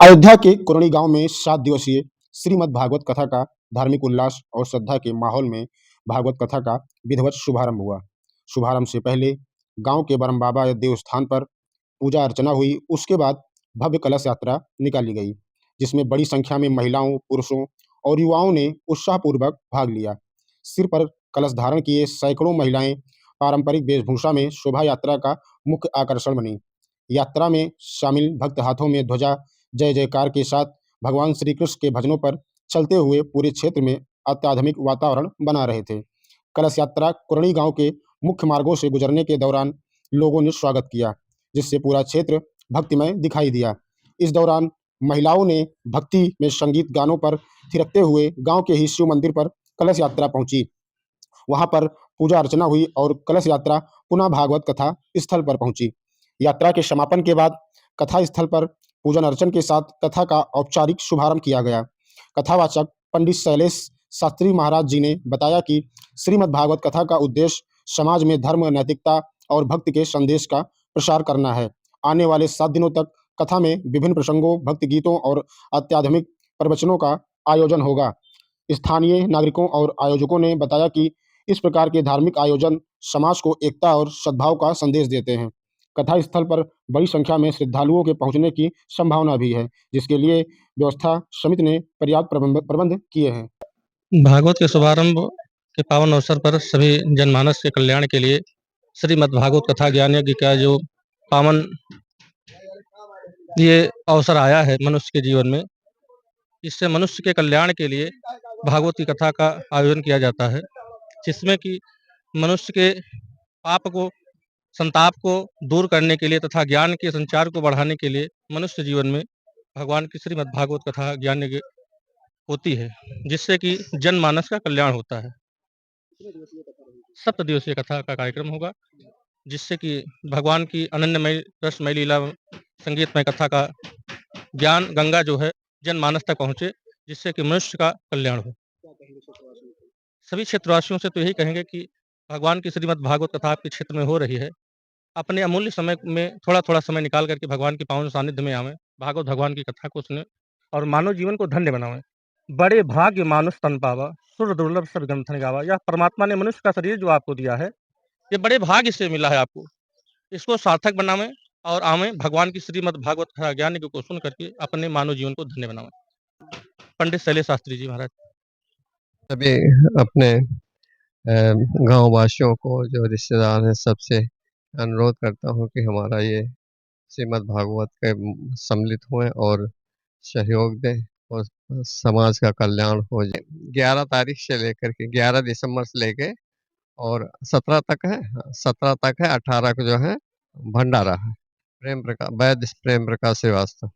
अयोध्या के कुरणी गांव में 7 दिवसीय श्रीमद् भागवत कथा का धार्मिक उल्लास और श्रद्धा के माहौल में भागवत कथा का विधिवत शुभारंभ हुआ। शुभारंभ से पहले गांव के ब्रह्म बाबा देव स्थान पर पूजा अर्चना हुई। उसके बाद भव्य कलश यात्रा निकाली गई, जिसमें बड़ी संख्या में महिलाओं, पुरुषों और युवाओं ने उत्साहपूर्वक भाग लिया। सिर पर कलश धारण किए सैकड़ों महिलाएं पारंपरिक वेशभूषा में शोभा यात्रा का मुख्य आकर्षण बनी। यात्रा में शामिल भक्त हाथों में ध्वजा जय जयकार के साथ भगवान श्री कृष्ण के भजनों पर चलते हुए पूरे क्षेत्र में अत्याधुनिक वातावरण बना रहे थे। कलश यात्रा कुरणी गांव के मुख्य मार्गों से गुजरने के दौरान लोगों ने स्वागत किया, जिससे पूरा क्षेत्र भक्तिमय दिखाई दिया। इस दौरान महिलाओं ने भक्ति में संगीत गानों पर थिरकते हुए गांव के ही शिव मंदिर पर कलश यात्रा पहुंची। वहां पर पूजा अर्चना हुई और कलश यात्रा पुनः भागवत कथा स्थल पर पहुंची। यात्रा के समापन के बाद कथा स्थल पर पूजन अर्चन के साथ कथा का औपचारिक शुभारंभ किया गया। कथावाचक पंडित शैलेश शास्त्री महाराज जी ने बताया कि श्रीमद् भागवत कथा का उद्देश्य समाज में धर्म, नैतिकता और भक्ति के संदेश का प्रसार करना है। आने वाले 7 दिनों तक कथा में विभिन्न प्रसंगों, भक्ति गीतों और अत्याधुनिक प्रवचनों का आयोजन होगा। स्थानीय नागरिकों और आयोजकों ने बताया कि इस प्रकार के धार्मिक आयोजन समाज को एकता और सद्भाव का संदेश देते हैं। कथा स्थल पर बड़ी संख्या में श्रद्धालुओं के पहुंचने की संभावना भी है, जिसके लिए व्यवस्था समिति ने पर्याप्त प्रबंध किए हैं। भागवत के शुभारंभ के पावन अवसर पर सभी जनमानस के कल्याण के लिए श्रीमद् भागवत कथा ज्ञान यज्ञ का जो पावन ये अवसर आया है मनुष्य के जीवन में, इससे मनुष्य के कल्याण के लिए भागवत की कथा का आयोजन किया जाता है, जिसमें कि मनुष्य के पाप को, संताप को दूर करने के लिए तथा ज्ञान के संचार को बढ़ाने के लिए मनुष्य जीवन में भगवान की श्रीमद् भागवत कथा ज्ञान यज्ञ होती है, जिससे कि जनमानस का कल्याण होता है। 7 दिवसीय कथा का कार्यक्रम होगा, जिससे कि भगवान की अनन्यमय रसमय लीला संगीतमय कथा का ज्ञान गंगा जो है जनमानस तक पहुँचे, जिससे कि मनुष्य का कल्याण हो। सभी क्षेत्रवासियों से तो यही कहेंगे कि भगवान की श्रीमद् भागवत कथा आपके क्षेत्र में हो रही है, अपने अमूल्य समय में थोड़ा-थोड़ा समय निकाल करके भगवान के पावन सानिध्य में आवें, भागवत भगवान की कथा को सुनें और मानव जीवन को धन्य बनावें। बड़े भाग्य मानुष तन पावा, सुर दुर्लभ सब ग्रंथन गावा। यह परमात्मा ने मनुष्य का शरीर जो आपको दिया है, ये बड़े भाग्य से मिला है आपको। इसको सार्थक बनावें और आवें भगवान की श्रीमद् भागवत कथा ज्ञान यज्ञ को सुन करके अपने मानव जीवन को धन्य बनावें। पंडित शैलेश शास्त्री जी महाराज। सभी अपने गाँव वासियों को, जो रिश्तेदार हैं, सबसे अनुरोध करता हूँ कि हमारा ये श्रीमद् भागवत के सम्मिलित हुएँ और सहयोग दें और समाज का कल्याण हो जाए। 11 तारीख से लेकर के 11 दिसंबर से लेके और 17 तक है, 17 तक है, 18 को जो है भंडारा है। वैद्य प्रेम प्रकाश श्रीवास्तव।